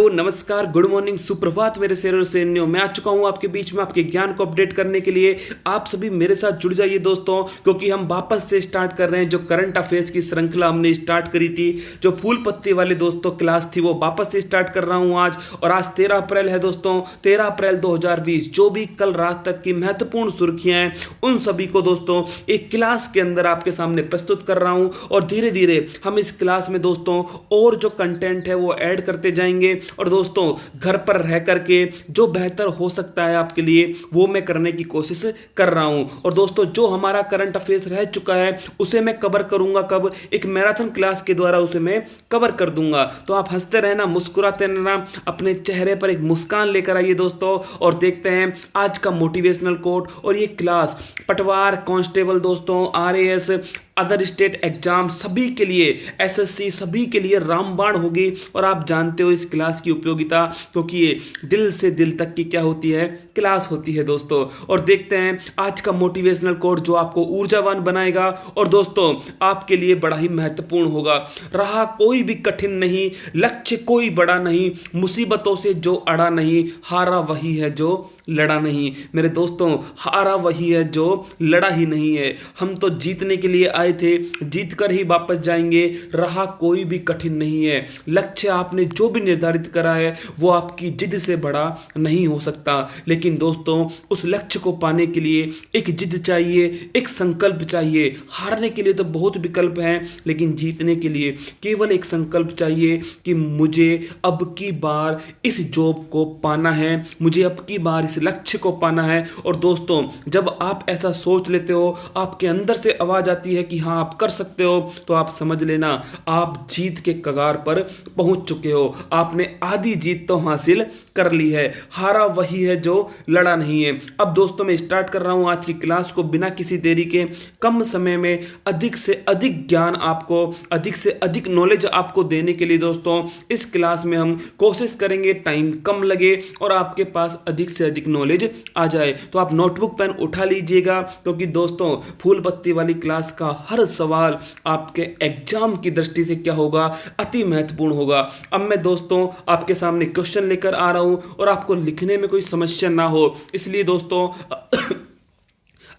नमस्कार, good morning, सुप्रभात मेरे शेरों सैनियों। मैं आ चुका हूं आपके बीच में आपके ज्ञान को अपडेट करने के लिए। आप सभी मेरे साथ जुड़ जाइए दोस्तों, क्योंकि हम वापस से स्टार्ट कर रहे हैं जो करंट अफेयर्स की श्रृंखला हमने स्टार्ट करी थी। जो फूल पत्ती वाले दोस्तों क्लास थी वो वापस से स्टार्ट कर रहा हूं आज। और आज 13 अप्रैल है दोस्तों, 13 अप्रैल 2020। जो भी कल रात तक की महत्वपूर्ण सुर्खियां हैं उन सभी को दोस्तों एक क्लास के अंदर आपके सामने प्रस्तुत कर रहा हूं। और धीरे धीरे हम इस क्लास में दोस्तों और जो कंटेंट है वो ऐड करते जाएंगे। और दोस्तों घर पर रह करके जो बेहतर हो सकता है आपके लिए वो मैं करने की कोशिश कर रहा हूं। और दोस्तों जो हमारा करंट अफेयर्स रह चुका है उसे मैं कवर करूंगा कब, एक मैराथन क्लास के द्वारा उसे मैं कवर कर दूंगा। तो आप हंसते रहना, मुस्कुराते रहना, अपने चेहरे पर एक मुस्कान लेकर आइए दोस्तों। और देखते हैं आज का मोटिवेशनल कोट। और ये क्लास पटवार, कांस्टेबल दोस्तों, आरएएस, अदर स्टेट एग्जाम सभी के लिए, एसएससी सभी के लिए रामबाण होगी। और आप जानते हो इस क्लास की उपयोगिता, क्योंकि ये दिल से दिल तक की क्या होती है, क्लास होती है दोस्तों। और देखते हैं आज का मोटिवेशनल कोट जो आपको ऊर्जावान बनाएगा और दोस्तों आपके लिए बड़ा ही महत्वपूर्ण होगा। रहा कोई भी कठिन नहीं, लक्ष्य कोई बड़ा नहीं, मुसीबतों से जो अड़ा नहीं, हारा वही है जो लड़ा नहीं। मेरे दोस्तों हारा वही है जो लड़ा ही नहीं है। हम तो जीतने के लिए आए थे, जीत कर ही वापस जाएंगे। रहा कोई भी कठिन नहीं है, लक्ष्य आपने जो भी निर्धारित करा है वो आपकी जिद से बड़ा नहीं हो सकता। लेकिन दोस्तों उस लक्ष्य को पाने के लिए एक जिद चाहिए, एक संकल्प चाहिए। हारने के लिए तो बहुत विकल्प हैं, लेकिन जीतने के लिए केवल एक संकल्प चाहिए कि मुझे अब की बार इस जॉब को पाना है, मुझे अब की बार इस लक्ष्य को पाना है। और दोस्तों जब आप ऐसा सोच लेते हो, आपके अंदर से आवाज आती है कि हाँ आप कर सकते हो, तो आप समझ लेना आप जीत के कगार पर पहुंच चुके हो। आपने आधी जीत तो हासिल कर ली है। हारा वही है जो लड़ा नहीं है। अब दोस्तों मैं स्टार्ट कर रहा हूं आज की क्लास को बिना किसी देरी के। कम समय में अधिक से अधिक ज्ञान आपको, अधिक से अधिक नॉलेज आपको देने के लिए दोस्तों इस क्लास में हम कोशिश करेंगे टाइम कम लगे और आपके पास अधिक से अधिक नॉलेज आ जाए। तो आप नोटबुक पेन उठा लीजिएगा, क्योंकि दोस्तों फूल पत्ती वाली क्लास का हर सवाल आपके एग्जाम की दृष्टि से क्या होगा, अति महत्वपूर्ण होगा। अब मैं दोस्तों आपके सामने क्वेश्चन लेकर आ रहा हूं और आपको लिखने में कोई समस्या ना हो, इसलिए दोस्तों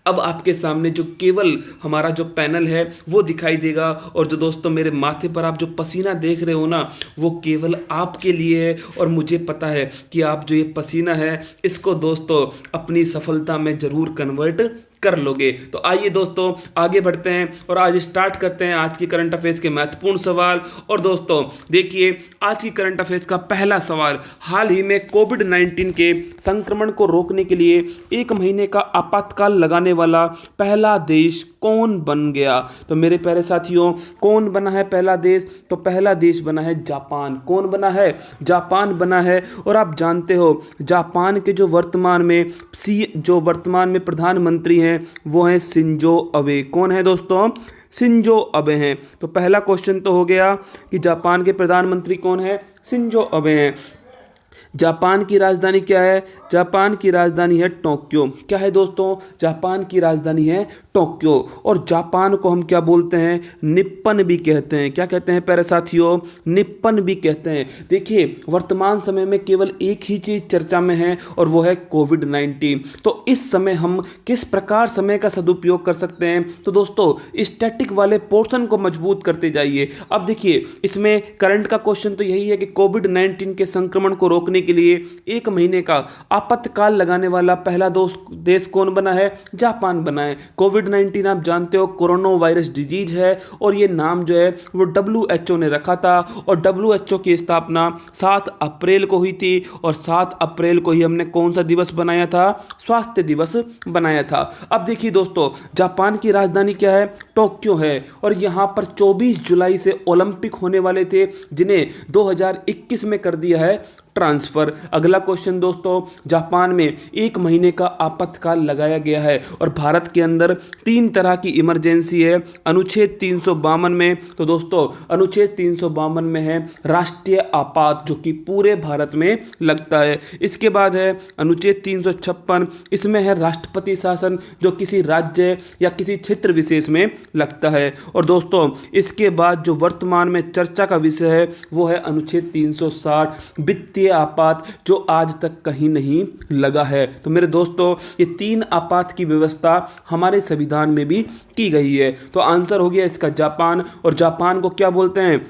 अब आपके सामने जो केवल हमारा जो पैनल है वो दिखाई देगा। और जो दोस्तों मेरे माथे पर आप जो पसीना देख रहे हो ना, वो केवल आपके लिए है। और मुझे पता है कि आप जो ये पसीना है इसको दोस्तों अपनी सफलता में जरूर कन्वर्ट कर लोगे। तो आइए दोस्तों आगे बढ़ते हैं और आज स्टार्ट करते हैं आज की करंट अफेयर्स के महत्वपूर्ण सवाल। और दोस्तों देखिए आज की करंट अफेयर्स का पहला सवाल, हाल ही में कोविड-19 के संक्रमण को रोकने के लिए 1 महीने का आपातकाल लगाने वाला पहला देश कौन बन गया? तो मेरे प्यारे साथियों कौन बना है पहला देश? तो पहला देश बना है जापान। कौन बना है? जापान बना है। और आप जानते हो जापान के जो वर्तमान में प्रधानमंत्री हैं वो हैं शिंजो अबे। कौन है दोस्तों? शिंजो अबे हैं। तो पहला क्वेश्चन तो हो गया कि जापान के प्रधानमंत्री कौन है? शिंजो अबे हैं। जापान की राजधानी क्या है? जापान की राजधानी है टोक्यो। क्या है दोस्तों? जापान की राजधानी है टोक्यो। और जापान को हम क्या बोलते हैं? निप्पन भी कहते हैं। क्या कहते हैं प्यारे साथियों? निप्पन भी कहते हैं। देखिए वर्तमान समय में केवल एक ही चीज चर्चा में है और वो है कोविड-19। तो इस समय हम किस प्रकार समय का सदुपयोग कर सकते हैं? तो दोस्तों स्टैटिक वाले पोर्शन को मजबूत करते जाइए। अब देखिए इसमें करंट का क्वेश्चन तो यही है कि कोविड-19 के संक्रमण को रोकने के लिए 1 महीने का आपातकाल लगाने वाला पहला देश कौन बना है? जापान बना है। कोविड-19 आप जानते हो कोरोना वायरस डिजीज है और ये नाम जो है वो WHO ने रखा था। और WHO की स्थापना 7 अप्रैल को हुई थी। और 7 अप्रैल को ही हमने कौन सा दिवस बनाया था? स्वास्थ्य दिवस बनाया था। अब देखिए दोस्तों जापान की राजधानी क्या है? टोक्यो है। और यहाँ पर 24 जुलाई से ओलंपिक होने वाले थे, जिन्हें 2021 में कर दिया है ट्रांसफर। अगला क्वेश्चन दोस्तों, जापान में 1 महीने का आपातकाल लगाया गया है और भारत के अंदर 3 तरह की इमरजेंसी है अनुच्छेद 352 में। तो दोस्तों अनुच्छेद 352 में है राष्ट्रीय आपात, जो कि पूरे भारत में लगता है। इसके बाद है अनुच्छेद 356, इसमें है राष्ट्रपति शासन, जो किसी राज्य या किसी क्षेत्र विशेष में लगता है। और दोस्तों इसके बाद जो वर्तमान में चर्चा का विषय है वो है अनुच्छेद 360 वित्तीय आपात, जो आज तक कहीं नहीं लगा है। तो मेरे दोस्तों ये 3 आपात की व्यवस्था हमारे संविधान में भी की गई है। तो आंसर हो गया इसका जापान। और जापान को क्या बोलते हैं?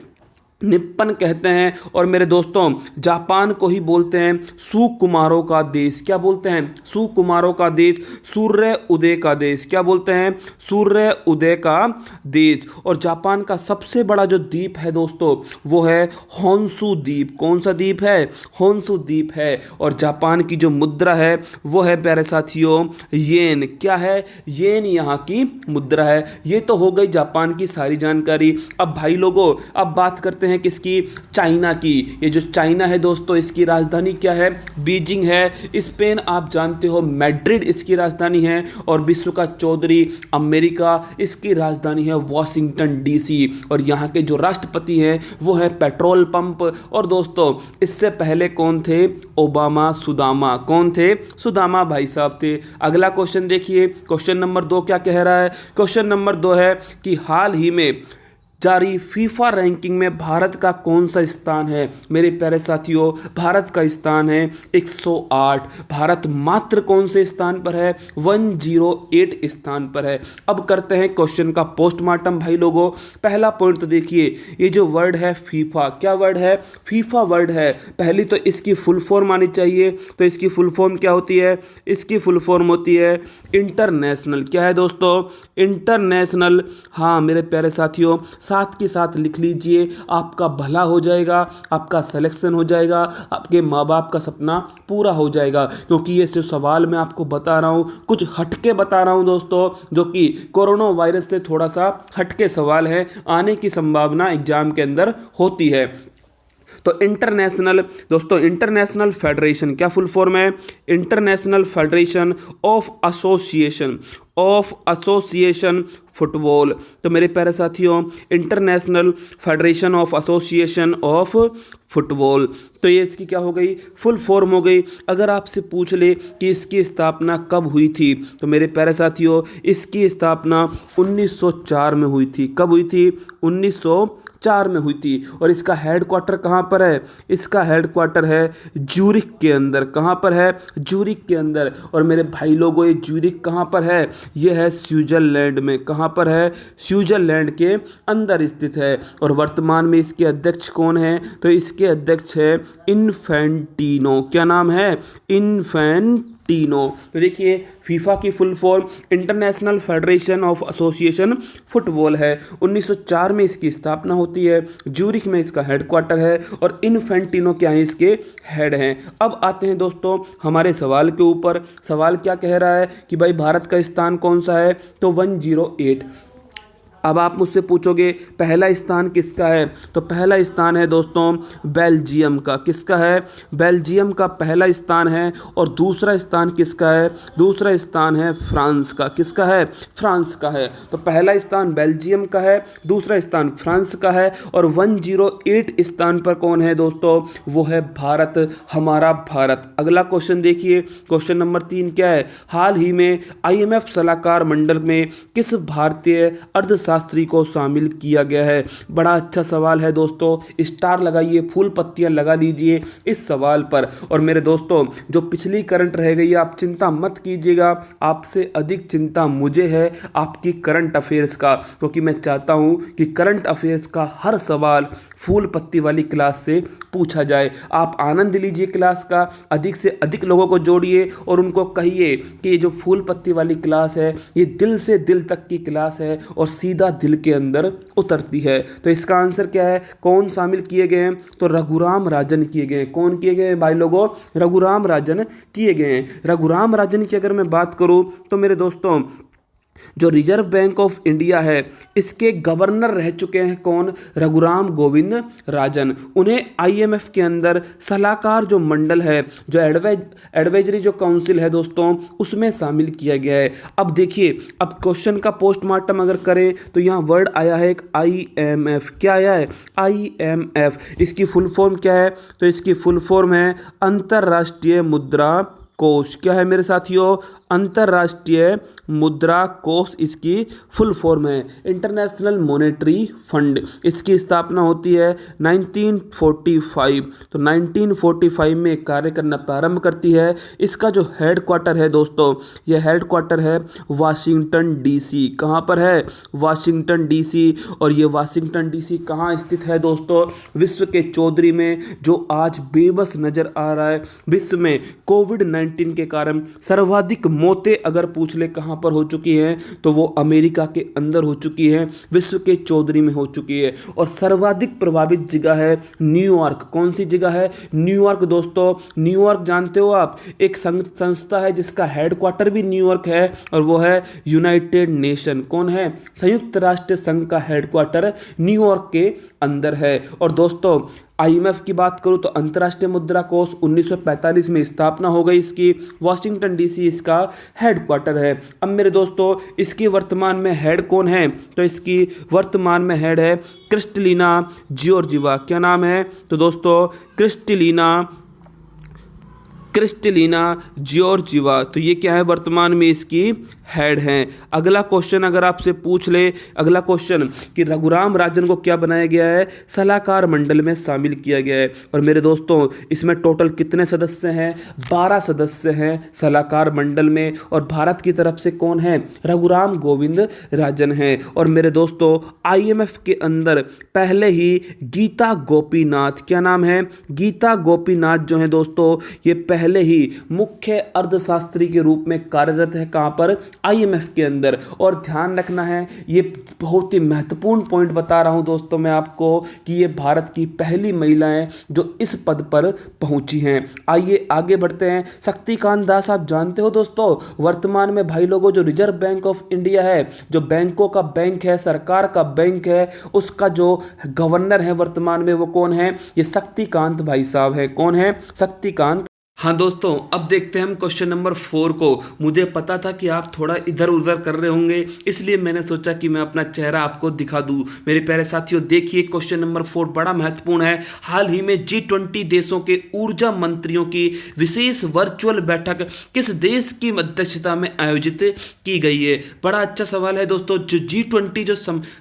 निप्पन कहते हैं। और मेरे दोस्तों जापान को ही बोलते हैं सुकुमारों का देश। क्या बोलते हैं? सुकुमारों का देश, सूर्य उदय का देश। क्या बोलते हैं? सूर्य उदय का देश। और जापान का सबसे बड़ा जो द्वीप है दोस्तों वो है होन्शु द्वीप। कौन सा द्वीप है? होन्शु द्वीप है। और जापान की जो मुद्रा है वो है प्यारे साथियों येन। क्या है? येन यहाँ की मुद्रा है। ये तो हो गई जापान की सारी जानकारी। अब भाई लोगों अब बात करते हैं किसकी? चाइना की। ये जो चाइना है दोस्तों इसकी राजधानी क्या है? बीजिंग है। स्पेन आप जानते हो मैड्रिड इसकी राजधानी है। और विश्व का चौधरी अमेरिका, इसकी राजधानी है वॉशिंगटन डीसी। और यहाँ के जो राष्ट्रपति हैं वो है पेट्रोल पंप। और दोस्तों इससे पहले कौन थे? ओबामा सुदामा। कौन थे? सुदामा भाई साहब थे। अगला क्वेश्चन देखिए, क्वेश्चन नंबर 2 क्या कह रहा है? क्वेश्चन नंबर 2 है कि हाल ही में जारी फीफा रैंकिंग में भारत का कौन सा स्थान है? मेरे प्यारे साथियों भारत का स्थान है 108। भारत मात्र कौन से स्थान पर है? 108 स्थान पर है। अब करते हैं क्वेश्चन का पोस्टमार्टम भाई लोगों। पहला पॉइंट तो देखिए, ये जो वर्ड है फीफा, क्या वर्ड है? फीफा वर्ड है। पहली तो इसकी फुल फॉर्म आनी चाहिए। तो इसकी फुल फॉर्म क्या होती है? इसकी फुल फॉर्म होती है इंटरनेशनल। क्या है दोस्तों? इंटरनेशनल। हाँ मेरे प्यारे साथियों साथ के साथ लिख लीजिए, आपका भला हो जाएगा, आपका सिलेक्शन हो जाएगा, आपके माँ बाप का सपना पूरा हो जाएगा। क्योंकि ये जो सवाल मैं आपको बता रहा हूँ कुछ हटके बता रहा हूँ दोस्तों, जो कि कोरोना वायरस से थोड़ा सा हटके सवाल है, आने की संभावना एग्जाम के अंदर होती है। तो इंटरनेशनल दोस्तों, इंटरनेशनल फेडरेशन क्या फुल फॉर्म है? International federation of association football. तो मेरे प्यारे साथियों international federation of association of football, तो ये इसकी क्या हो गई? फुल फॉर्म हो गई। अगर आपसे पूछ ले कि इसकी स्थापना कब हुई थी, तो मेरे प्यारे साथियों इसकी स्थापना 1904 में हुई थी। कब हुई थी? 1904 में हुई थी। और इसका हेडक्वार्टर कहाँ पर है? इसका हेडक्वार्टर है ज्यूरिख के अंदर। कहाँ पर है? ज्यूरिख के अंदर। और मेरे भाई लोगों ये ज्यूरिख कहाँ पर है? ये है स्विट्जरलैंड में। कहाँ पर है? स्विट्जरलैंड के अंदर स्थित है। और वर्तमान में इसके अध्यक्ष कौन है? तो इसके अध्यक्ष है इन्फेंटिनो। क्या नाम है? इन्फेंटिनो। तो देखिए फीफा की full form international federation of association football है। 1904 में इसकी स्थापना होती है। ज्यूरिख में इसका हेडक्वार्टर है और इन्फेंटिनो क्या है? इसके हेड हैं। अब आते हैं दोस्तों हमारे सवाल के ऊपर। सवाल क्या कह रहा है कि भाई भारत का स्थान कौन सा है? तो 108। अब आप मुझसे पूछोगे पहला स्थान किसका है? तो पहला स्थान है दोस्तों बेल्जियम का। किसका है? बेल्जियम का पहला स्थान है। और दूसरा स्थान किसका है? दूसरा स्थान है फ्रांस का। किसका है? फ्रांस का है। तो पहला स्थान बेल्जियम का है, दूसरा स्थान फ्रांस का है। और 108 स्थान पर कौन है दोस्तों? वो है भारत, हमारा भारत। अगला क्वेश्चन देखिए, क्वेश्चन नंबर 3 क्या है? हाल ही में IMF सलाहकार मंडल में किस भारतीय अर्थशास्त्री को शामिल किया गया है? बड़ा अच्छा सवाल है दोस्तों, स्टार लगाइए, फूल पत्तियां लगा लीजिए इस सवाल पर। और मेरे दोस्तों जो पिछली करंट रह गई आप चिंता मत कीजिएगा, आपसे अधिक चिंता मुझे है आपकी करंट अफेयर्स का, क्योंकि मैं चाहता हूं कि करंट अफेयर्स का हर सवाल फूल पत्ती वाली क्लास से पूछा जाए। आप आनंद लीजिए क्लास का, अधिक से अधिक लोगों को जोड़िए और उनको कहिए कि ये जो फूल पत्ती वाली क्लास है ये दिल से दिल तक की क्लास है और सीधा दिल के अंदर उतरती है। तो इसका आंसर क्या है? कौन शामिल किए गए हैं? तो रघुराम राजन किए गए हैं। कौन किए गए हैं भाई लोगों? रघुराम राजन किए गए हैं। रघुराम राजन की अगर मैं बात करूं तो मेरे दोस्तों जो रिजर्व बैंक ऑफ इंडिया है इसके गवर्नर रह चुके हैं कौन? रघुराम गोविंद राजन। उन्हें आईएमएफ के अंदर सलाहकार जो मंडल है, जो एडवाइजरी जो काउंसिल है दोस्तों, उसमें शामिल किया गया है। अब देखिए, अब क्वेश्चन का पोस्टमार्टम अगर करें तो यहाँ वर्ड आया है एक आईएमएफ। क्या आया है? आईएमएफ। इसकी फुल फॉर्म क्या है? तो इसकी फुल फॉर्म है अंतर्राष्ट्रीय मुद्रा कोष। क्या है मेरे साथियों? अंतर्राष्ट्रीय मुद्रा कोष इसकी फुल फॉर्म है। International monetary fund. इसकी स्थापना होती है 1945। तो 1945 में कार्य करना प्रारंभ करती है। इसका जो हेड क्वार्टर है दोस्तों, यह हेड क्वार्टर है वाशिंगटन डीसी। कहाँ पर है? Washington DC. और ये वाशिंगटन डीसी कहाँ स्थित है दोस्तों? विश्व के चौधरी में, जो आज बेबस नजर आ रहा है। विश्व में कोविड-19 के कारण सर्वाधिक मौतें अगर पूछ ले कहाँ पर हो चुकी हैं, तो वो अमेरिका के अंदर हो चुकी है, विश्व के चौधरी में हो चुकी है। और सर्वाधिक प्रभावित जगह है न्यूयॉर्क। कौन सी जगह है? न्यूयॉर्क दोस्तों। न्यूयॉर्क जानते हो आप, एक संस्था है जिसका हेड क्वार्टर भी न्यूयॉर्क है, और वो है यूनाइटेड नेशन। कौन है? संयुक्त राष्ट्र संघ का हेड क्वार्टर न्यूयॉर्क के अंदर है। और दोस्तों आईएमएफ की बात करूं तो अंतर्राष्ट्रीय मुद्रा कोष 1945 में स्थापना हो गई इसकी। वाशिंगटन डीसी इसका हेड क्वार्टर है। अब मेरे दोस्तों इसकी वर्तमान में हेड कौन है? तो इसकी वर्तमान में हेड है क्रिस्टलिना जॉर्जिवा। क्या नाम है? तो दोस्तों क्रिस्टलिना जॉर्जिवा। तो ये क्या है? वर्तमान में इसकी हेड हैं। अगला क्वेश्चन अगर आपसे पूछ ले, अगला क्वेश्चन कि रघुराम राजन को क्या बनाया गया है? सलाहकार मंडल में शामिल किया गया है। और मेरे दोस्तों इसमें टोटल कितने सदस्य हैं? 12 सदस्य हैं सलाहकार मंडल में। और भारत की तरफ से कौन है? रघुराम गोविंद राजन हैं। और मेरे दोस्तों आईएमएफ के अंदर पहले ही गीता गोपीनाथ, क्या नाम है? गीता गोपीनाथ जो है दोस्तों, ये पहले ही मुख्य अर्थशास्त्री के रूप में कार्यरत है। कहां पर? आईएमएफ के अंदर। और ध्यान रखना है, ये बहुत ही महत्वपूर्ण पॉइंट बता रहा हूं दोस्तों मैं आपको, कि ये भारत की पहली महिलाएं जो इस पद पर पहुंची हैं। आइए आगे बढ़ते हैं। शक्तिकांत दास आप जानते हो दोस्तों, वर्तमान में भाई लोगों जो रिजर्व बैंक ऑफ इंडिया है, जो बैंकों का बैंक है, सरकार का बैंक है, उसका जो गवर्नर है वर्तमान में वो कौन है? ये शक्तिकांत भाई साहब है। कौन है? शक्तिकांत। हाँ दोस्तों, अब देखते हैं हम क्वेश्चन नंबर 4 को। मुझे पता था कि आप थोड़ा इधर उधर कर रहे होंगे, इसलिए मैंने सोचा कि मैं अपना चेहरा आपको दिखा दूं। मेरे प्यारे साथियों देखिए, क्वेश्चन नंबर 4 बड़ा महत्वपूर्ण है। हाल ही में G20 देशों के ऊर्जा मंत्रियों की विशेष वर्चुअल बैठक किस देश की अध्यक्षता में आयोजित की गई है? बड़ा अच्छा सवाल है दोस्तों। जो G20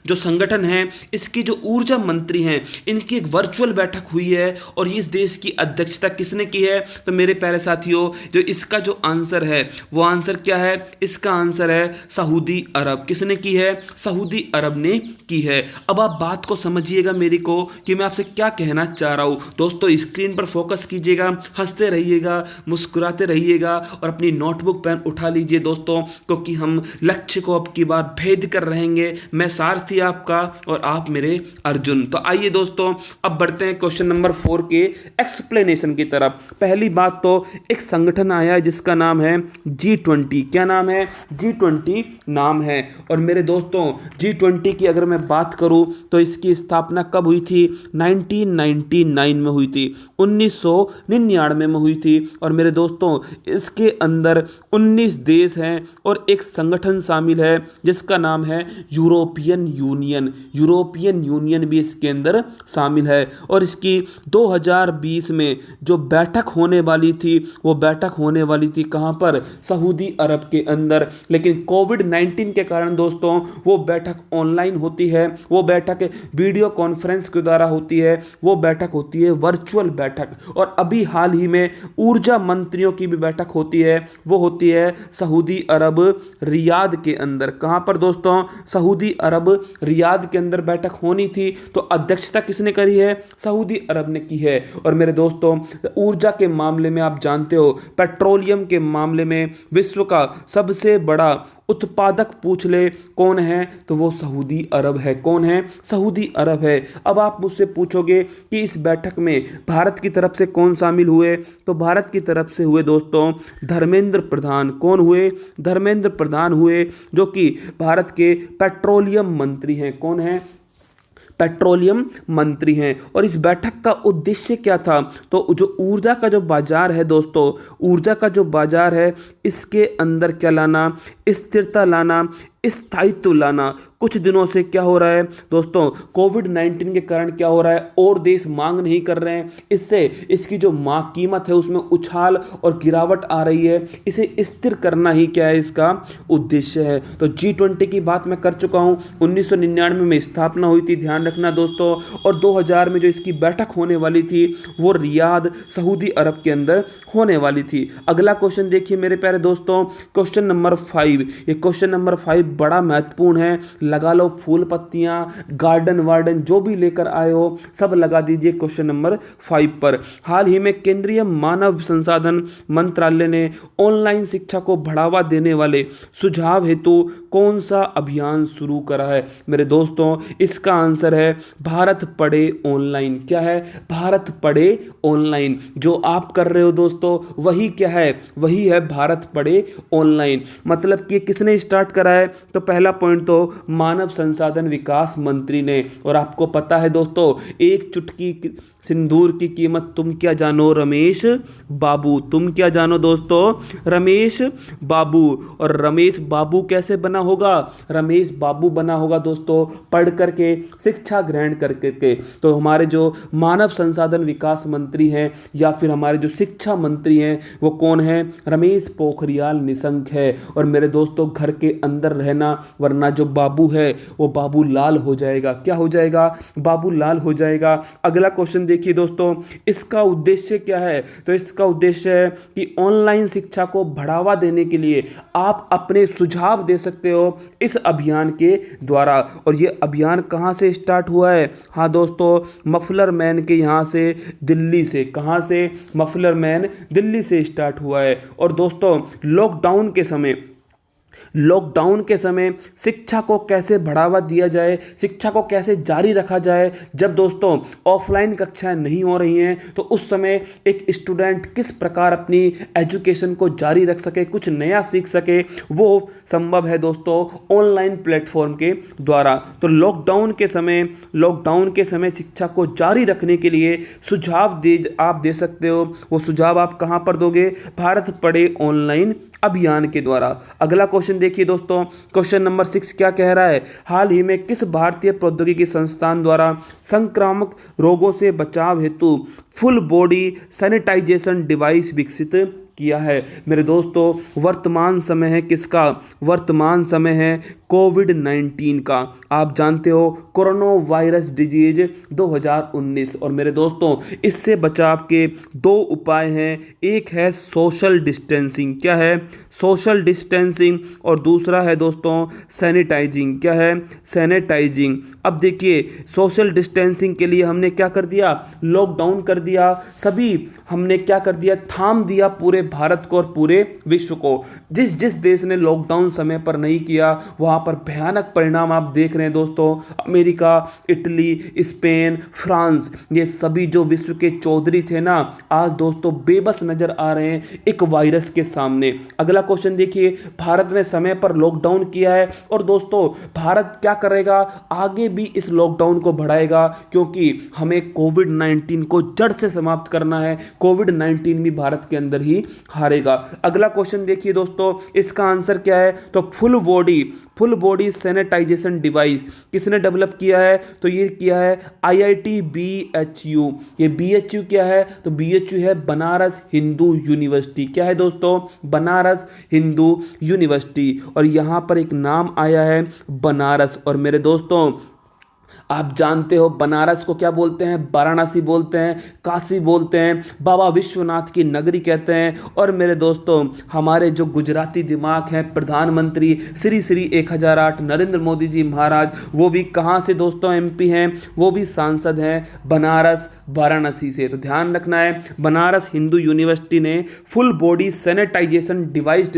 जो संगठन है, इसकी जो ऊर्जा मंत्री हैं, इनकी एक वर्चुअल बैठक हुई है। और इस देश की अध्यक्षता किसने की है? तो मेरे प्यारे साथियों, जो इसका जो आंसर है वो आंसर क्या है? इसका आंसर है सऊदी अरब। किसने की है? सऊदी अरब ने की है। अब आप बात को समझिएगा मेरी को, कि मैं आपसे क्या कहना चाह रहा हूं। दोस्तों स्क्रीन पर फोकस कीजिएगा, हंसते रहिएगा, मुस्कुराते रहिएगा, और अपनी नोटबुक पेन उठा लीजिए दोस्तों, क्योंकि हम लक्ष्य को अब की बार भेद कर रहेंगे। मैं सारथी आपका और आप मेरे अर्जुन। तो आइए दोस्तों अब बढ़ते हैं क्वेश्चन नंबर 4 के एक्सप्लेनेशन की तरफ। पहली बात तो एक संगठन आया है जिसका नाम है G20। क्या नाम है? G20 नाम है। और मेरे दोस्तों G20 की अगर मैं बात करूं तो इसकी स्थापना कब हुई थी? 1999 में हुई थी, 1999 में हुई थी। और मेरे दोस्तों इसके अंदर 19 देश हैं और एक संगठन शामिल है जिसका नाम है यूरोपियन यूनियन। यूरोपियन यूनियन भी इसके अंदर शामिल है। और इसकी 2020 में जो बैठक होने वाली थी, वो बैठक होने वाली थी कहां पर? सऊदी अरब के अंदर। लेकिन कोविड-19 के कारण दोस्तों वो बैठक ऑनलाइन होती है, वो बैठक वीडियो कॉन्फ्रेंस के द्वारा होती है, वो बैठक होती है वर्चुअल बैठक। और अभी हाल ही में ऊर्जा मंत्रियों की भी बैठक होती है, वो होती है सऊदी अरब रियाद के अंदर। कहां पर दोस्तों? सऊदी अरब रियाद के अंदर बैठक होनी थी। तो अध्यक्षता किसने करी है? सऊदी अरब ने की है। और मेरे दोस्तों ऊर्जा के मामले में में आप जानते हो पेट्रोलियम के मामले में विश्व का सबसे बड़ा उत्पादक पूछ ले कौन है, तो वो सऊदी अरब है। कौन है? सऊदी अरब है। अब आप मुझसे पूछोगे कि इस बैठक में भारत की तरफ से कौन शामिल हुए, तो भारत की तरफ से हुए दोस्तों धर्मेंद्र प्रधान। कौन हुए? धर्मेंद्र प्रधान हुए, जो कि भारत के पेट्रोलियम मंत्री हैं। कौन है? पेट्रोलियम मंत्री हैं। और इस बैठक का उद्देश्य क्या था? तो जो ऊर्जा का जो बाजार है दोस्तों, ऊर्जा का जो बाजार है, इसके अंदर क्या लाना? स्थिरता लाना, स्थायित्व लाना। कुछ दिनों से क्या हो रहा है दोस्तों, कोविड-19 के कारण क्या हो रहा है, और देश मांग नहीं कर रहे हैं, इससे इसकी जो कीमत है उसमें उछाल और गिरावट आ रही है। इसे स्थिर करना ही क्या है, इसका उद्देश्य है। तो G20 की बात मैं कर चुका हूं। 1999 में स्थापना हुई थी, ध्यान रखना दोस्तों, और 2000 में जो इसकी बैठक होने वाली थी वो रियाद सऊदी अरब के अंदर होने वाली थी। अगला क्वेश्चन देखिए मेरे प्यारे दोस्तों, क्वेश्चन नंबर 5। ये क्वेश्चन नंबर 5 बड़ा महत्वपूर्ण है। लगा लो फूल पत्तियां, गार्डन वार्डन जो भी लेकर आए हो सब लगा दीजिए क्वेश्चन नंबर 5 पर। हाल ही में केंद्रीय मानव संसाधन मंत्रालय ने ऑनलाइन शिक्षा को बढ़ावा देने वाले सुझाव हेतु कौन सा अभियान शुरू करा है? मेरे दोस्तों इसका आंसर है भारत पढ़े ऑनलाइन। क्या है? भारत पढ़े ऑनलाइन। जो आप कर रहे हो दोस्तों वही क्या है? वही है भारत पढ़े ऑनलाइन। मतलब कि किसने स्टार्ट करा है? तो पहला पॉइंट तो मानव संसाधन विकास मंत्री ने। और आपको पता है दोस्तों, एक चुटकी सिंदूर की कीमत तुम क्या जानो रमेश बाबू। तुम क्या जानो दोस्तों? रमेश बाबू। और रमेश बाबू कैसे बना होगा? रमेश बाबू बना होगा दोस्तों पढ़ करके, शिक्षा ग्रहण करके। तो हमारे जो मानव संसाधन विकास मंत्री हैं या फिर हमारे जो शिक्षा मंत्री हैं वो कौन है? रमेश पोखरियाल निशंक है। और मेरे दोस्तों घर के अंदर रहना, वरना जो बाबू है वो बाबू लाल हो जाएगा। क्या हो जाएगा? बाबू लाल हो जाएगा। अगला क्वेश्चन देखिए दोस्तों, इसका उद्देश्य क्या है? तो इसका उद्देश्य है कि ऑनलाइन शिक्षा को बढ़ावा देने के लिए आप अपने सुझाव दे सकते हो इस अभियान के द्वारा। और ये अभियान कहां से स्टार्ट हुआ है? हाँ दोस्तों, मफलर मैन के यहां से, दिल्ली से। कहां से? मफलर मैन दिल्ली से स्टार्ट हुआ है। और दोस्तों लॉकडाउन के समय शिक्षा को कैसे बढ़ावा दिया जाए, शिक्षा को कैसे जारी रखा जाए, जब दोस्तों ऑफलाइन कक्षाएं नहीं हो रही हैं, तो उस समय एक स्टूडेंट किस प्रकार अपनी एजुकेशन को जारी रख सके, कुछ नया सीख सके, वो संभव है दोस्तों ऑनलाइन प्लेटफॉर्म के द्वारा। तो लॉकडाउन के समय शिक्षा को जारी रखने के लिए सुझाव आप दे सकते हो। वो सुझाव आप कहां पर दोगे? भारत पढ़े ऑनलाइन अभियान के द्वारा। अगला क्वेश्चन देखिए दोस्तों, क्वेश्चन नंबर 6 क्या कह रहा है? हाल ही में किस भारतीय प्रौद्योगिकी संस्थान द्वारा संक्रामक रोगों से बचाव हेतु फुल बॉडी सैनिटाइजेशन डिवाइस विकसित किया है? मेरे दोस्तों वर्तमान समय है किसका? वर्तमान समय है कोविड-19 का। आप जानते हो कोरोना वायरस डिजीज 2019। और मेरे दोस्तों इससे बचाव के 2 उपाय हैं। एक है सोशल डिस्टेंसिंग। क्या है? Social distancing. और दूसरा है दोस्तों सैनिटाइजिंग। क्या है? सैनिटाइजिंग। अब देखिए सोशल डिस्टेंसिंग के लिए हमने क्या कर दिया? लॉकडाउन कर दिया। सभी हमने क्या कर दिया? थाम दिया पूरे भारत को और पूरे विश्व को। जिस देश ने लॉकडाउन समय पर नहीं किया वहां पर भयानक परिणाम आप देख रहे हैं दोस्तों। अमेरिका, इटली, स्पेन, फ्रांस, ये सभी जो विश्व के चौधरी थे ना, आज दोस्तों बेबस नजर आ रहे हैं एक वायरस के सामने। अगला क्वेश्चन देखिए, भारत ने समय पर लॉकडाउन किया है और दोस्तों भारत क्या करेगा? आगे भी इस लॉकडाउन को बढ़ाएगा, क्योंकि हमें कोविड-19 को जड़ से समाप्त करना है। कोविड-19 भी भारत के अंदर ही हारेगा। अगला क्वेश्चन देखिए दोस्तों, इसका आंसर क्या है? तो फुल बॉडी सैनिटाइजेशन डिवाइस किसने डेवलप किया है? तो ये किया है IIT BHU। ये BHU क्या है? तो BHU है बनारस हिंदू यूनिवर्सिटी। क्या है दोस्तों? बनारस हिंदू यूनिवर्सिटी। और यहां पर एक नाम आया है बनारस। और मेरे दोस्तों आप जानते हो बनारस को क्या बोलते हैं? वाराणसी बोलते हैं, काशी बोलते हैं, बाबा विश्वनाथ की नगरी कहते हैं। और मेरे दोस्तों, हमारे जो गुजराती दिमाग हैं, प्रधानमंत्री श्री श्री 1008 नरेंद्र मोदी जी महाराज, वो भी कहाँ से दोस्तों एमपी हैं? वो भी सांसद हैं बनारस वाराणसी से। तो ध्यान रखना है, बनारस हिंदू यूनिवर्सिटी ने full body sanitization device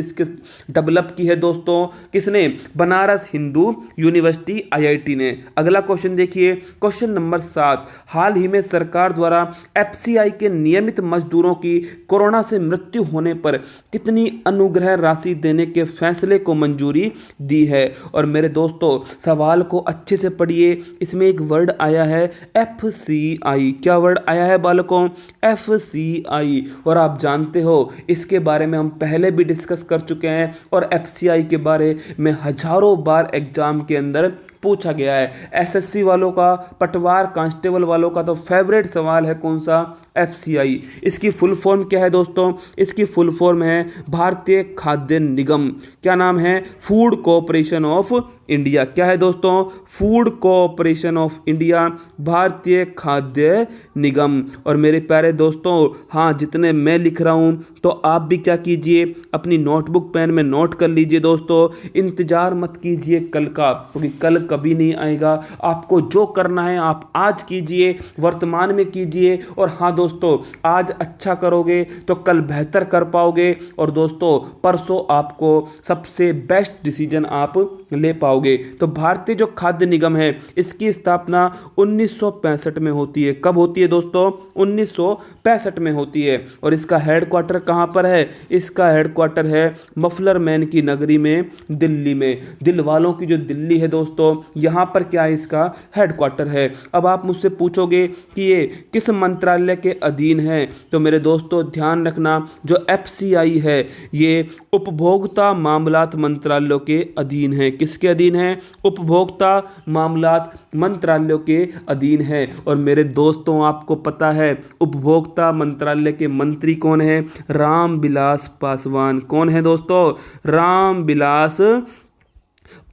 develop की है दोस्तों। किसने? बनारस हिंदू यूनिवर्सिटी आईआईटी ने। अगला क्वेश्चन देखिए, क्वेश्चन नंबर 7। हाल ही में सरकार द्वारा एफसीआई के नियमित मजदूरों की कोरोना से मृत्यु होने पर कितनी अनुग्रह राशि देने के फैसले को मंजूरी दी है? और मेरे दोस्तों, सवाल को अच्छे से पढ़िए, इसमें एक वर्ड आया है एफसीआई। क्या वर्ड आया है बालकों? एफसीआई। और आप जानते हो इसके बारे में हम पहले भी डिस्कस कर चुके हैं, और एफसीआई के बारे में हजारों बार एग्जाम के अंदर पूछा गया है। एसएससी वालों का, पटवार कांस्टेबल वालों का तो फेवरेट सवाल है कौन सा? एफसीआई। इसकी फुल फॉर्म क्या है दोस्तों? इसकी फुल फॉर्म है भारतीय खाद्य निगम। क्या नाम है? Food corporation of India. क्या है दोस्तों? फूड कॉरपोरेशन ऑफ इंडिया, भारतीय खाद्य निगम। और मेरे प्यारे दोस्तों, हाँ, जितने मैं लिख रहा हूँ तो आप भी क्या कीजिए, अपनी नोटबुक पेन में नोट कर लीजिए दोस्तों। इंतजार मत कीजिए कल का, क्योंकि कल कभी नहीं आएगा। आपको जो करना है आप आज कीजिए, वर्तमान में कीजिए। और हाँ दोस्तों, आज अच्छा करोगे तो कल बेहतर कर पाओगे, और दोस्तों परसों आपको सबसे बेस्ट डिसीजन आप ले पाओगे। तो भारतीय जो खाद्य निगम है, इसकी स्थापना 1965 में होती है। कब होती है दोस्तों? 1965 में होती है। और इसका हेडक्वार्टर कहाँ पर है? इसका हेडक्वार्टर है मफलर मैन की नगरी में, दिल्ली में। दिल वालों की जो दिल्ली है दोस्तों, यहाँ पर क्या है? इसका हेडक्वार्टर है। अब आप मुझसे पूछोगे कि ये किस मंत्रालय के अधीन है? तो मेरे दोस्तों ध्यान रखना, जो एफसीआई है ये उपभोक्ता मामलात मंत्रालयों के अधीन है। किसके अधीन है? उपभोक्ता मामलात मंत्रालयों के अधीन है। और मेरे दोस्तों, आपको पता है उपभोक्ता मंत्रालय के मंत्री कौन है? रामविलास पासवान। कौन है दोस्तों? रामविलास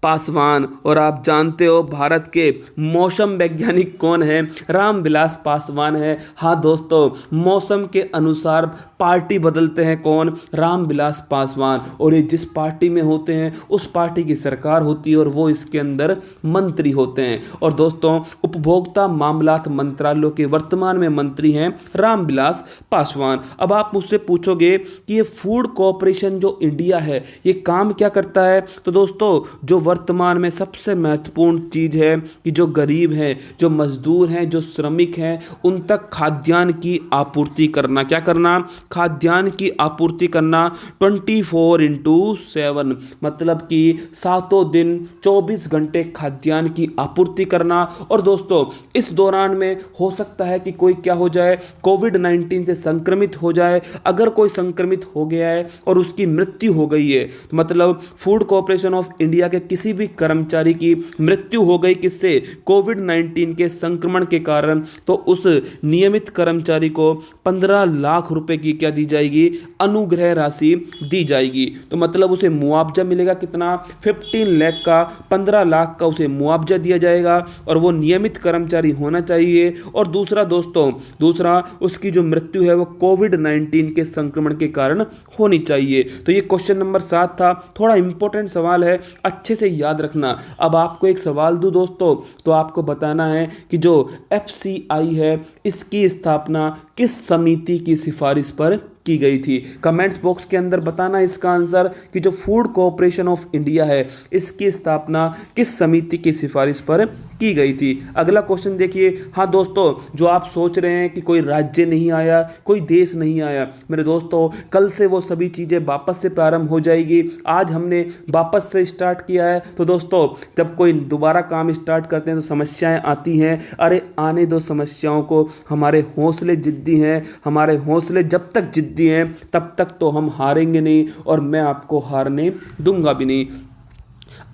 पासवान। और आप जानते हो भारत के मौसम वैज्ञानिक कौन है? रामविलास पासवान है। हाँ दोस्तों, मौसम के अनुसार पार्टी बदलते हैं कौन? रामविलास पासवान। और ये जिस पार्टी में होते हैं उस पार्टी की सरकार होती है, और वो इसके अंदर मंत्री होते हैं। और दोस्तों, उपभोक्ता मामलात मंत्रालयों के वर्तमान में मंत्री हैं रामविलास पासवान। अब आप मुझसे पूछोगे कि ये फूड कॉरपोरेशन जो इंडिया है, ये काम क्या करता है? तो दोस्तों, जो वर्तमान में सबसे महत्वपूर्ण चीज़ है कि जो गरीब हैं, जो मजदूर हैं, जो श्रमिक हैं, उन तक खाद्यान्न की आपूर्ति करना। क्या करना? खाद्यान्न की आपूर्ति करना 24/7, मतलब कि सातों दिन 24 घंटे खाद्यान्न की आपूर्ति करना। और दोस्तों, इस दौरान में हो सकता है कि कोई क्या हो जाए, कोविड-19 से संक्रमित हो जाए। अगर कोई संक्रमित हो गया है और उसकी मृत्यु हो गई है, मतलब फूड कॉरपोरेशन ऑफ इंडिया के किसी भी कर्मचारी की मृत्यु हो गई, किससे? कोविड-19 के संक्रमण के कारण, तो उस नियमित कर्मचारी को 15 लाख रुपए की क्या दी जाएगी? अनुग्रह राशि दी जाएगी। तो मतलब उसे मुआवजा मिलेगा कितना? 15 लाख का, 15 लाख का उसे मुआवजा दिया जाएगा, और वो नियमित कर्मचारी होना चाहिए। और दूसरा दोस्तों, दूसरा उसकी जो मृत्यु है वो कोविड-19 के संक्रमण के कारण होनी चाहिए। तो ये क्वेश्चन नंबर 7 था। थोड़ा इंपॉर्टेंट सवाल है, अच्छे से याद रखना। अब आपको एक सवाल दूं दोस्तों, तो आपको बताना है कि जो एफसीआई है, इसकी स्थापना किस समिति की सिफारिश पर की गई थी? कमेंट्स बॉक्स के अंदर बताना इसका आंसर कि जो फूड कॉरपोरेशन ऑफ इंडिया है, इसकी स्थापना किस समिति की सिफारिश पर की गई थी? अगला क्वेश्चन देखिए। हाँ दोस्तों, जो आप सोच रहे हैं कि कोई राज्य नहीं आया, कोई देश नहीं आया, मेरे दोस्तों कल से वो सभी चीज़ें वापस से प्रारंभ हो जाएगी। आज हमने वापस से स्टार्ट किया है। तो दोस्तों, जब कोई दोबारा काम स्टार्ट करते हैं तो समस्याएं आती हैं। अरे आने दो समस्याओं को, हमारे हौसले जिद्दी हैं। हमारे हौसले जब तक जिद्दी हैं तब तक तो हम हारेंगे नहीं, और मैं आपको हारने दूंगा भी नहीं।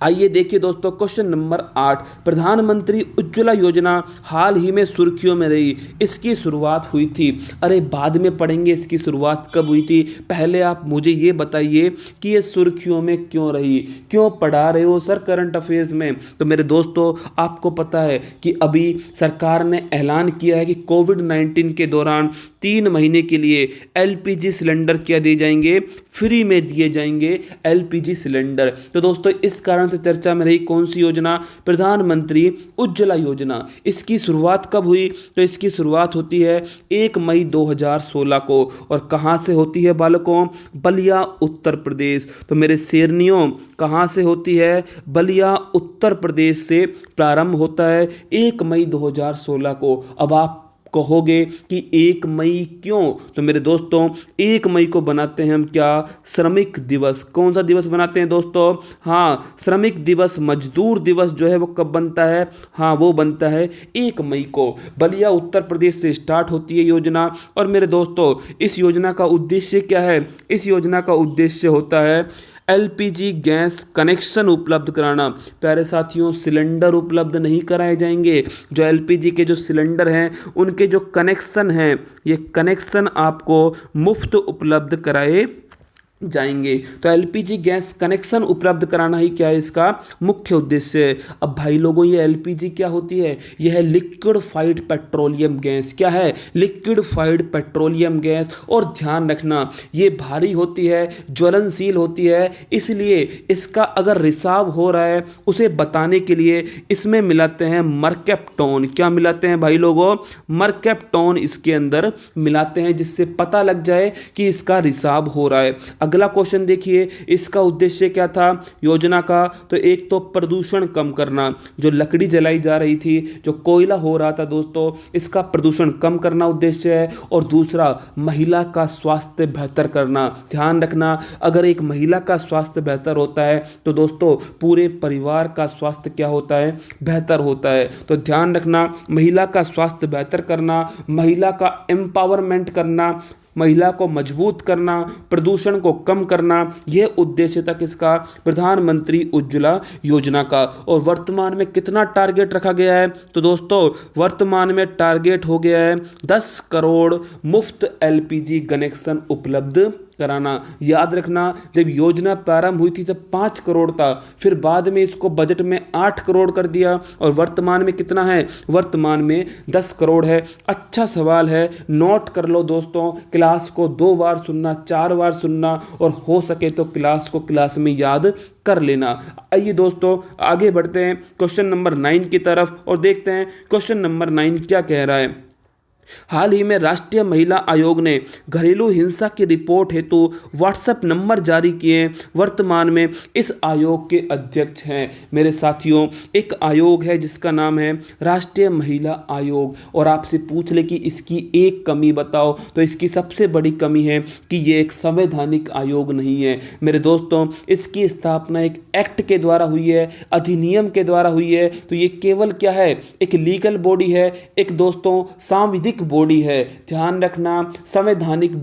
आइए देखिए दोस्तों क्वेश्चन नंबर 8। प्रधानमंत्री उज्ज्वला योजना हाल ही में सुर्खियों में रही, इसकी शुरुआत हुई थी। अरे बाद में पढ़ेंगे इसकी शुरुआत कब हुई थी, पहले आप मुझे ये बताइए कि ये सुर्खियों में क्यों रही, क्यों पढ़ा रहे हो सर करंट अफेयर्स में। तो मेरे दोस्तों आपको पता है कि अभी सरकार ने ऐलान किया है कि कोविड-19 के दौरान 3 महीने के लिए एलपीजी सिलेंडर क्या दिए जाएंगे, फ्री में दिए जाएंगे एलपीजी सिलेंडर। तो दोस्तों इस कारण से चर्चा में रही कौन सी योजना, प्रधानमंत्री उज्ज्वला योजना। इसकी शुरुआत कब हुई, तो इसकी शुरुआत होती है 1 मई 2016 को। और कहां से होती है बालकों, बलिया उत्तर प्रदेश। तो मेरे शेरनियों कहां से होती है, बलिया उत्तर प्रदेश से प्रारंभ होता है 1 मई 2016 को। अब आप कहोगे कि 1 मई क्यों, तो मेरे दोस्तों 1 मई को बनाते हैं हम क्या, श्रमिक दिवस। कौन सा दिवस बनाते हैं दोस्तों, हाँ श्रमिक दिवस, मजदूर दिवस जो है वो कब बनता है, हाँ वो बनता है 1 मई को। बलिया उत्तर प्रदेश से स्टार्ट होती है योजना। और मेरे दोस्तों इस योजना का उद्देश्य क्या है, इस योजना का उद्देश्य होता है एलपीजी गैस कनेक्शन उपलब्ध कराना। प्यारे साथियों सिलेंडर उपलब्ध नहीं कराए जाएंगे, जो एलपीजी के जो सिलेंडर हैं उनके जो कनेक्शन हैं, ये कनेक्शन आपको मुफ्त उपलब्ध कराए जाएंगे। तो एलपीजी गैस कनेक्शन उपलब्ध कराना ही क्या है इसका मुख्य उद्देश्य है। अब भाई लोगों ये एलपीजी क्या होती है, यह है लिक्विडफाइड पेट्रोलियम गैस। क्या है, लिक्विडफाइड पेट्रोलियम गैस। और ध्यान रखना ये भारी होती है, ज्वलनशील होती है, इसलिए इसका अगर रिसाव हो रहा है उसे बताने के लिए इसमें मिलाते हैं मरकैप्टोन। क्या मिलाते हैं भाई लोगों, मरकैप्टोन इसके अंदर मिलाते हैं, जिससे पता लग जाए कि इसका रिसाव हो रहा है। अगला क्वेश्चन देखिए, इसका उद्देश्य क्या था योजना का, तो एक तो प्रदूषण कम करना, जो लकड़ी जलाई जा रही थी, जो कोयला हो रहा था दोस्तों, इसका प्रदूषण कम करना उद्देश्य है। और दूसरा महिला का स्वास्थ्य बेहतर करना। ध्यान रखना अगर एक महिला का स्वास्थ्य बेहतर होता है तो दोस्तों पूरे परिवार का स्वास्थ्य क्या होता है, बेहतर होता है। तो ध्यान रखना महिला का स्वास्थ्य बेहतर करना, महिला का एम्पावरमेंट करना, महिला को मजबूत करना, प्रदूषण को कम करना, यह उद्देश्य तक इसका प्रधानमंत्री उज्ज्वला योजना का। और वर्तमान में कितना टारगेट रखा गया है, तो दोस्तों वर्तमान में टारगेट हो गया है 10 करोड़ मुफ्त एलपीजी कनेक्शन उपलब्ध कराना। याद रखना जब योजना प्रारंभ हुई थी तब 5 करोड़ था, फिर बाद में इसको बजट में 8 करोड़ कर दिया और वर्तमान में कितना है, वर्तमान में 10 करोड़ है। अच्छा सवाल है, नोट कर लो दोस्तों, क्लास को 2 बार सुनना, 4 बार सुनना और हो सके तो क्लास को क्लास में याद कर लेना। आइए दोस्तों आगे बढ़ते हैं क्वेश्चन नंबर 9 की तरफ और देखते हैं क्वेश्चन नंबर 9 क्या कह रहा है। हाल ही में राष्ट्रीय महिला आयोग ने घरेलू हिंसा की रिपोर्ट हेतु व्हाट्सएप नंबर जारी किए। वर्तमान में इस आयोग के अध्यक्ष हैं मेरे साथियों, एक आयोग है जिसका नाम है राष्ट्रीय महिला आयोग। और आपसे पूछ ले कि इसकी एक कमी बताओ, तो इसकी सबसे बड़ी कमी है कि ये एक संवैधानिक आयोग नहीं है मेरे दोस्तों। इसकी स्थापना एक एक्ट के द्वारा हुई है, अधिनियम के द्वारा हुई है। तो ये केवल क्या है, एक लीगल बॉडी है, एक दोस्तों सांविधिक बॉडी है। ध्यान रखना संवैधानिक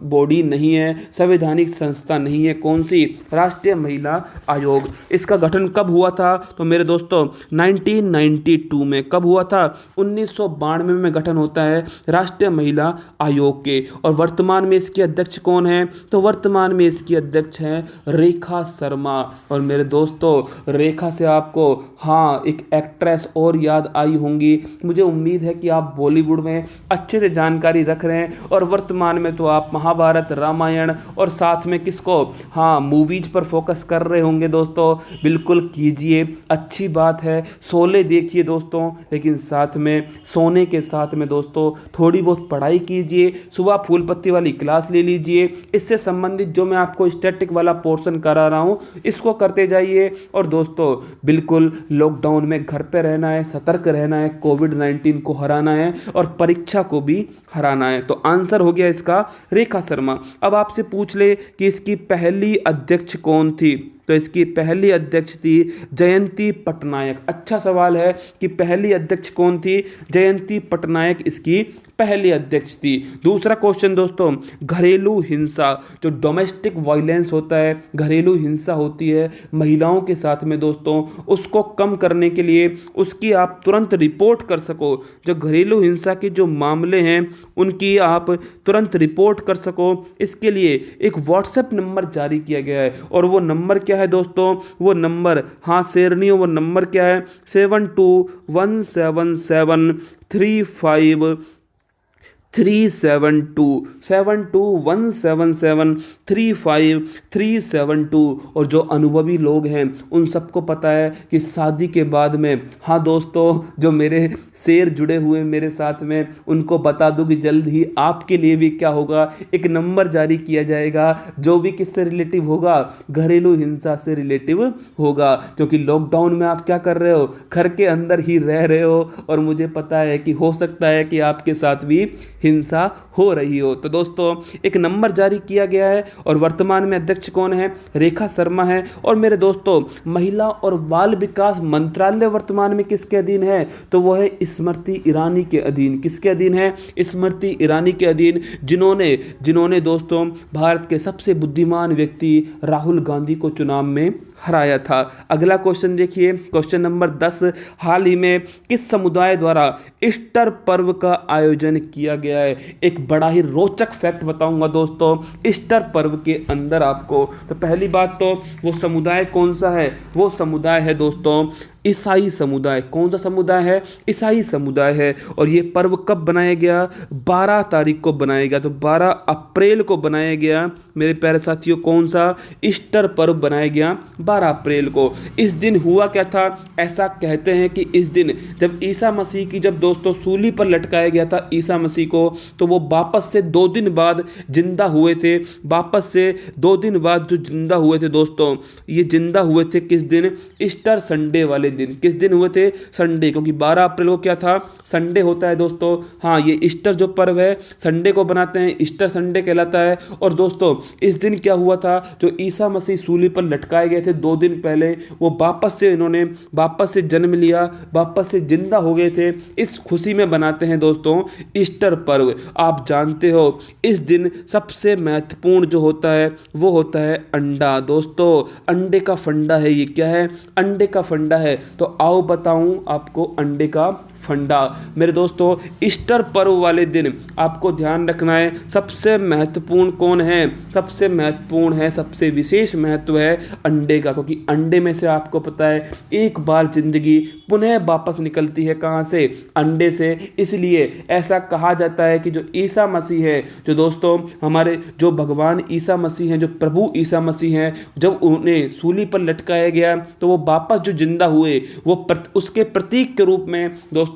बॉडी नहीं है, संवैधानिक संस्था नहीं है। कौन सी, राष्ट्रीय महिला आयोग। इसका गठन कब हुआ था, तो मेरे दोस्तों 1992 में। कब हुआ था, 1992 में गठन होता है राष्ट्रीय महिला आयोग के। और वर्तमान में इसके अध्यक्ष कौन है, तो वर्तमान में इसकी अध्यक्ष हैं रेखा शर्मा। और मेरे दोस्तों रेखा से आपको हाँ एक एक्ट्रेस और याद आई होंगी। मुझे उम्मीद है कि आप बॉलीवुड में अच्छे से जानकारी रख रहे हैं और वर्तमान में तो आप महाभारत, रामायण और साथ में किसको, हाँ मूवीज पर फोकस कर रहे होंगे दोस्तों। बिल्कुल कीजिए, अच्छी बात है। शोले देखिए दोस्तों, लेकिन साथ में सोने के साथ में दोस्तों थोड़ी बहुत पढ़ाई कीजिए। सुबह फूल पत्ती वाली क्लास ले लीजिए, इससे संबंधित जो मैं आपको स्टैटिक वाला पोर्शन करा रहा हूँ इसको करते जाइए। और दोस्तों बिल्कुल लॉकडाउन में घर पे रहना है, सतर्क रहना है, कोविड-19 को हराना है और परीक्षा को भी हराना है। तो आंसर हो गया इसका रेखा शर्मा। अब आपसे पूछ ले कि इसकी पहली अध्यक्ष कौन थी, तो इसकी पहली अध्यक्ष थी जयंती पटनायक। अच्छा सवाल है कि पहली अध्यक्ष कौन थी? जयंती पटनायक इसकी पहली अध्यक्ष थी। दूसरा क्वेश्चन दोस्तों, घरेलू हिंसा, जो डोमेस्टिक वायलेंस होता है, घरेलू हिंसा होती है महिलाओं के साथ में दोस्तों, उसको कम करने के लिए, उसकी आप तुरंत रिपोर्ट कर सको, जो घरेलू हिंसा के जो मामले हैं उनकी आप तुरंत रिपोर्ट कर सको, इसके लिए एक व्हाट्सएप नंबर जारी किया गया है। और वो नंबर क्या है दोस्तों? वो नंबर, हाँ शेरनियों, वो नंबर क्या है? 721773527217735372। और जो अनुभवी लोग हैं उन सबको पता है कि शादी के बाद में, हाँ दोस्तों, जो मेरे शेर जुड़े हुए मेरे साथ में, उनको बता दूं कि जल्द ही आपके लिए भी क्या होगा, एक नंबर जारी किया जाएगा जो भी किससे रिलेटिव होगा? घरेलू हिंसा से रिलेटिव होगा। क्योंकि लॉकडाउन में आप क्या कर रहे हो? घर के अंदर ही रह रहे हो, और मुझे पता है कि हो सकता है कि आपके साथ भी हिंसा हो रही हो। तो दोस्तों एक नंबर जारी किया गया है, और वर्तमान में अध्यक्ष कौन है? रेखा शर्मा है। और मेरे दोस्तों, महिला और बाल विकास मंत्रालय वर्तमान में किसके अधीन है? तो वो है स्मृति ईरानी के अधीन। किसके अधीन है? स्मृति ईरानी के अधीन, जिन्होंने दोस्तों भारत के सबसे बुद्धिमान व्यक्ति राहुल गांधी को चुनाव में हराया था। अगला क्वेश्चन देखिए, क्वेश्चन नंबर 10, हाल ही में किस समुदाय द्वारा ईस्टर पर्व का आयोजन किया गया है? एक बड़ा ही रोचक फैक्ट बताऊंगा दोस्तों ईस्टर पर्व के अंदर आपको। तो पहली बात तो वो समुदाय कौन सा है? वो समुदाय है दोस्तों ईसाई समुदाय। कौन सा समुदाय है? ईसाई समुदाय है। और ये पर्व कब बनाया गया? 12 तारीख को बनाया गया। तो 12 अप्रैल को बनाया गया मेरे प्यारे साथियों। कौन सा? ईस्टर पर्व बनाया गया 12 अप्रैल को। इस दिन हुआ क्या था? ऐसा कहते हैं कि इस दिन जब ईसा मसीह की, जब दोस्तों सूली पर लटकाया गया था ईसा मसीह को, तो वो वापस से 2 दिन बाद जिंदा हुए थे। वापस से 2 दिन बाद जो जिंदा हुए थे दोस्तों, ये जिंदा हुए थे किस दिन? ईस्टर संडे वाले दिन। किस दिन हुए थे? संडे, क्योंकि 12 अप्रैल को क्या था? संडे होता है दोस्तों। हाँ, ये ईस्टर जो पर्व है संडे को बनाते हैं, ईस्टर संडे कहलाता है। और दोस्तों इस दिन क्या हुआ था? जो ईसा मसीह सूली पर लटकाए गए थे 2 दिन पहले, वो इन्होंने वापस से जन्म लिया, वापस से जिंदा हो गए थे। इस खुशी में बनाते हैं दोस्तों ईस्टर पर्व। आप जानते हो इस दिन सबसे महत्वपूर्ण जो होता है वो होता है अंडा। दोस्तों अंडे का फंडा है ये। क्या है? अंडे का फंडा है। तो आओ बताऊं आपको अंडे का फंडा। मेरे दोस्तों ईस्टर पर्व वाले दिन आपको ध्यान रखना है, सबसे महत्वपूर्ण कौन है? सबसे महत्वपूर्ण है, सबसे विशेष महत्व है अंडे का। क्योंकि अंडे में से आपको पता है एक बार जिंदगी पुनः वापस निकलती है। कहाँ से? अंडे से। इसलिए ऐसा कहा जाता है कि जो ईसा मसीह है, जो दोस्तों हमारे जो भगवान ईसा मसीह हैं, जो प्रभु ईसा मसीह हैं, जब उन्हें सूली पर लटकाया गया तो वो वापस जो जिंदा हुए, वो उसके प्रतीक के रूप में दोस्तों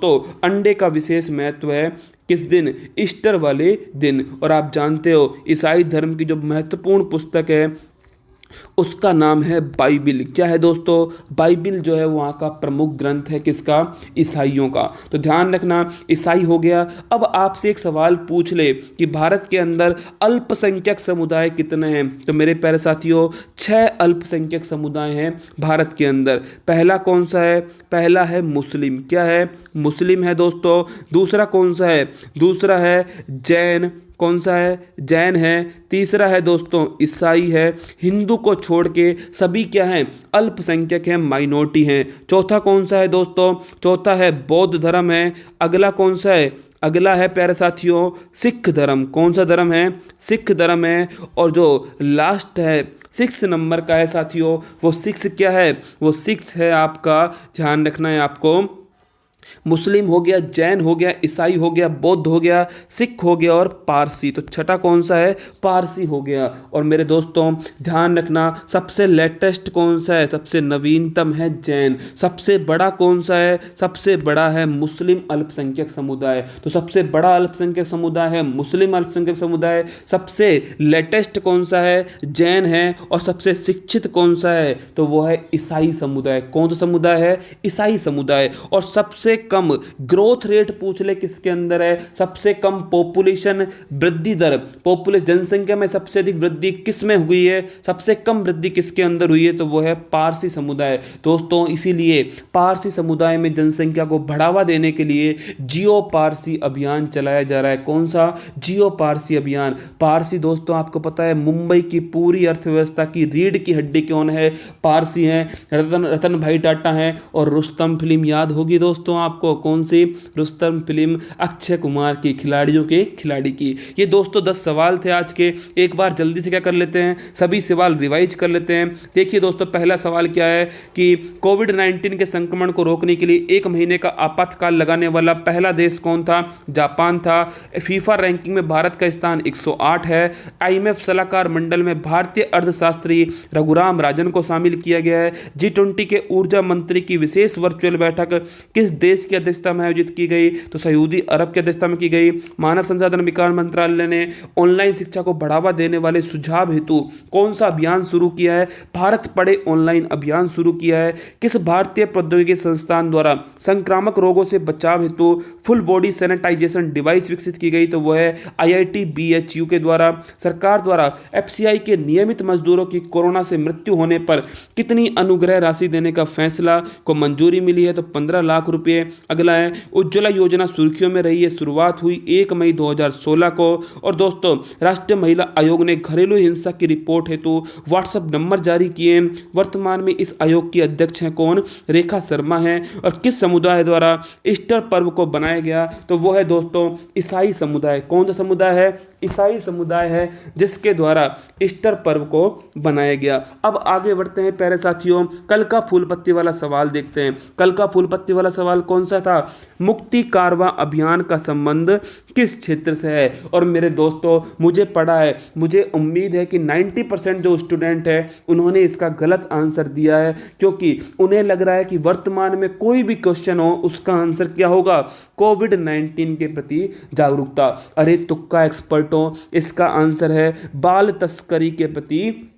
अंडे का विशेष महत्व है। किस दिन? ईस्टर वाले दिन। और आप जानते हो ईसाई धर्म की जो महत्वपूर्ण पुस्तक है उसका नाम है बाइबिल। क्या है दोस्तों? बाइबिल जो है वहाँ का प्रमुख ग्रंथ है। किसका? ईसाइयों का। तो ध्यान रखना, ईसाई हो गया। अब आपसे एक सवाल पूछ ले कि भारत के अंदर अल्पसंख्यक समुदाय कितने हैं? तो मेरे प्यारे साथियों 6 अल्पसंख्यक समुदाय हैं भारत के अंदर। पहला कौन सा है? पहला है मुस्लिम। क्या है? मुस्लिम है दोस्तों। दूसरा कौन सा है? दूसरा है जैन। कौन सा है? जैन है। तीसरा है दोस्तों ईसाई है। हिंदू को छोड़ के सभी क्या हैं? अल्पसंख्यक हैं, माइनॉरिटी हैं। चौथा कौन सा है दोस्तों? चौथा है बौद्ध धर्म है। अगला कौन सा है? अगला है प्यारे साथियों सिख धर्म। कौन सा धर्म है? सिख धर्म है। और जो लास्ट है 6 नंबर का है साथियों, वो 6 क्या है? वो 6 है आपका, ध्यान रखना है आपको, मुस्लिम हो गया, जैन हो गया, ईसाई हो गया, बौद्ध हो गया, सिख हो गया और पारसी। तो छठा कौन सा है? पारसी हो गया। और मेरे दोस्तों ध्यान रखना, सबसे लेटेस्ट कौन सा है? सबसे नवीनतम है जैन। सबसे बड़ा कौन सा है? सबसे बड़ा है मुस्लिम अल्पसंख्यक समुदाय। तो सबसे बड़ा अल्पसंख्यक समुदाय है मुस्लिम अल्पसंख्यक समुदाय। सबसे लेटेस्ट कौन सा है? जैन है। और सबसे शिक्षित कौन सा है? तो वो है ईसाई समुदाय। कौन सा समुदाय है? ईसाई समुदाय। और सबसे सबसे कम ग्रोथ रेट पूछ ले किसके अंदर है, सबसे कम पॉपुलेशन वृद्धि दर, पॉपुलेशन जनसंख्या में सबसे अधिक वृद्धि किस में हुई है, सबसे कम वृद्धि किसके अंदर हुई है, तो वो है पारसी समुदाय। दोस्तों इसीलिए पारसी समुदाय में जनसंख्या को बढ़ावा देने के लिए जियो पारसी अभियान चलाया जा रहा है। कौन सा? जियो पारसी अभियान। पारसी दोस्तों आपको पता है मुंबई की पूरी अर्थव्यवस्था की रीढ़ की हड्डी कौन है? पारसी हैं। रतन भाई टाटा हैं। और रुस्तम फिल्म याद होगी दोस्तों आपको, कौन सी? रुस्तम फिल्म अक्षय कुमार की, खिलाड़ियों के खिलाड़ी की। ये दोस्तों 10 सवाल थे आज के। एक बार जल्दी से क्या कर लेते हैं, सभी सवाल रिवाइज कर लेते हैं। देखिए दोस्तों पहला सवाल क्या है कि कोविड-19 के संक्रमण को रोकने के लिए 1 महीने का आपातकाल लगाने वाला पहला देश कौन था? जापान था। फीफा रैंकिंग में भारत का स्थान 108 है। आईएमएफ सलाहकार मंडल में भारतीय अर्थशास्त्री रघुराम राजन को शामिल किया गया है। G20 के ऊर्जा मंत्री की विशेष वर्चुअल बैठक किस देश की अध्यक्षता में आयोजित की गई? तो सऊदी अरब की अध्यक्षता में की गई। मानव संसाधन विकास मंत्रालय ने ऑनलाइन शिक्षा को बढ़ावा देने वाले सुझाव हेतु कौन सा अभियान शुरू किया है? भारत पढ़े ऑनलाइन अभियान शुरू किया है। किस भारतीय प्रौद्योगिकी संस्थान द्वारा संक्रामक रोगों से बचाव हेतु फुल बॉडी सैनिटाइजेशन डिवाइस विकसित की गई? तो वो है IIT BHU के द्वारा। सरकार द्वारा FCI के नियमित मजदूरों की कोरोना से मृत्यु होने पर कितनी अनुग्रह राशि देने का फैसला को मंजूरी मिली है? तो 15 लाख रुपए। अगला है उज्ज्वला योजना सुर्खियों में रही है। शुरुआत हुई 1 मई 2016 को। और दोस्तों राष्ट्रीय महिला आयोग ने घरेलू हिंसा की रिपोर्ट हेतु व्हाट्सएप नंबर जारी किए। वर्तमान में इस आयोग की अध्यक्ष हैं कौन? रेखा शर्मा हैं। और किस समुदाय द्वारा ईस्टर पर्व को बनाया गया? तो वो है दोस्तों ईसाई समुदाय। कौन सा समुदाय है? ईसाई समुदाय है जिसके द्वारा ईस्टर पर्व को बनाया गया। अब आगे बढ़ते हैं प्यारे साथियों, कल का फूल पत्ती वाला सवाल देखते हैं। कल का फूल पत्ती वाला सवाल कौन सा था? मुक्ति कारवा अभियान का संबंध किस क्षेत्र से है? और मेरे दोस्तों मुझे पता है, मुझे उम्मीद है कि 90% जो स्टूडेंट है उन्होंने इसका गलत आंसर दिया है, क्योंकि उन्हें लग रहा है कि वर्तमान में कोई भी क्वेश्चन हो उसका आंसर क्या होगा? कोविड-19 के प्रति जागरूकता। अरे तुक्का एक्सपर्ट हो, इसका आंसर है बाल तस्करी के प्रति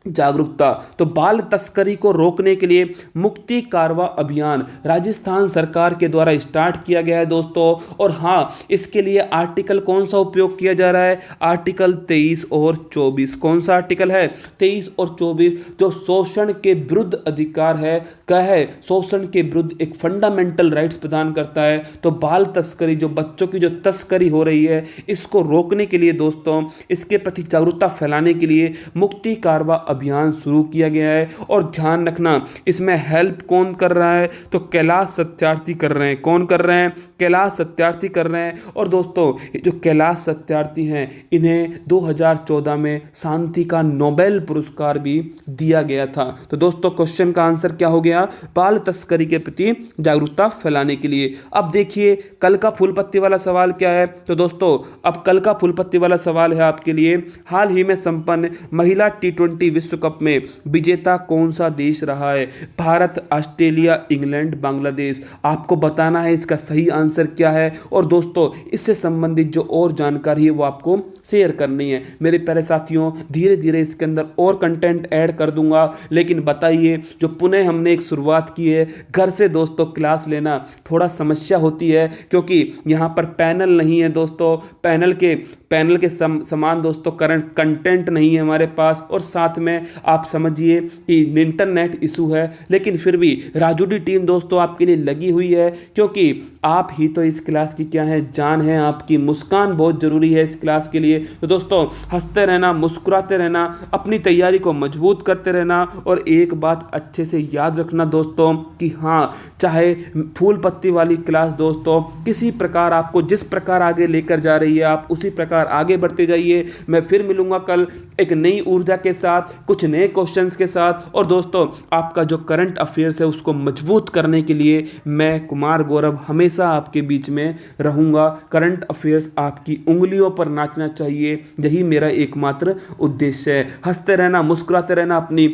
जागरूकता। तो बाल तस्करी को रोकने के लिए मुक्ति कारवा अभियान राजस्थान सरकार के द्वारा स्टार्ट किया गया है दोस्तों। और हाँ, इसके लिए आर्टिकल कौन सा उपयोग किया जा रहा है? आर्टिकल 23 और 24। कौन सा आर्टिकल है? 23 और 24, जो शोषण के विरुद्ध अधिकार है, क्या है? शोषण के विरुद्ध एक फंडामेंटल राइट्स प्रदान करता है। तो बाल तस्करी, जो बच्चों की जो तस्करी हो रही है, इसको रोकने के लिए दोस्तों, इसके प्रति जागरूकता फैलाने के लिए मुक्ति कारवा अभियान शुरू किया गया है। और ध्यान रखना, इसमें हेल्प कौन कर रहा है? तो कैलाश सत्यार्थी कर रहे हैं। कौन कर रहे हैं? कैलाश सत्यार्थी कर रहे हैं। और दोस्तों जो कैलाश सत्यार्थी हैं, इन्हें 2014 में शांति का नोबेल पुरस्कार भी दिया गया था। तो दोस्तों क्वेश्चन का आंसर क्या हो गया? बाल तस्करी के प्रति जागरूकता फैलाने के लिए। अब देखिए कल का फूल पत्ती वाला सवाल क्या है। तो दोस्तों अब कल का फूल पत्ती वाला सवाल है आपके लिए, हाल ही में संपन्न महिला T20 विश्व कप में विजेता कौन सा देश रहा है? Bharat, Australia, England, Bangladesh. आपको बताना है इसका सही आंसर क्या है। और दोस्तों इससे संबंधित जो और जानकारी है वो आपको शेयर करनी है। मेरे प्यारे साथियों धीरे धीरे इसके अंदर और कंटेंट ऐड कर दूंगा, लेकिन बताइए जो पुनः हमने एक शुरुआत की है, घर से दोस्तों क्लास लेना थोड़ा समस्या होती है, क्योंकि यहाँ पर पैनल नहीं है दोस्तों। पैनल के समान दोस्तों करंट कंटेंट नहीं है हमारे पास। और साथ में आप समझिए कि इंटरनेट इशू है, लेकिन फिर भी राजू डी टीम दोस्तों आपके लिए लगी हुई है, क्योंकि आप ही तो इस क्लास की क्या है, जान है। आपकी मुस्कान बहुत ज़रूरी है इस क्लास के लिए। तो दोस्तों हंसते रहना, मुस्कुराते रहना, अपनी तैयारी को मजबूत करते रहना। और एक बात अच्छे से याद रखना दोस्तों कि हाँ, चाहे फूल पत्ती वाली क्लास दोस्तों किसी प्रकार आपको जिस प्रकार आगे लेकर जा रही है, आप उसी प्रकार आगे बढ़ते जाइए। मैं फिर मिलूंगा कल एक नई ऊर्जा के साथ, कुछ नए क्वेश्चंस के साथ। और दोस्तों आपका जो करंट अफेयर्स है उसको मजबूत करने के लिए मैं कुमार गौरव हमेशा आपके बीच में रहूंगा। करंट अफेयर्स आपकी उंगलियों पर नाचना चाहिए, यही मेरा एकमात्र उद्देश्य है। हंसते रहना, मुस्कुराते रहना, अपनी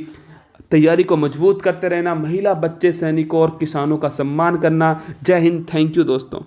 तैयारी को मजबूत करते रहना, महिला, बच्चे, सैनिकों और किसानों का सम्मान करना। जय हिंद। थैंक यू दोस्तों।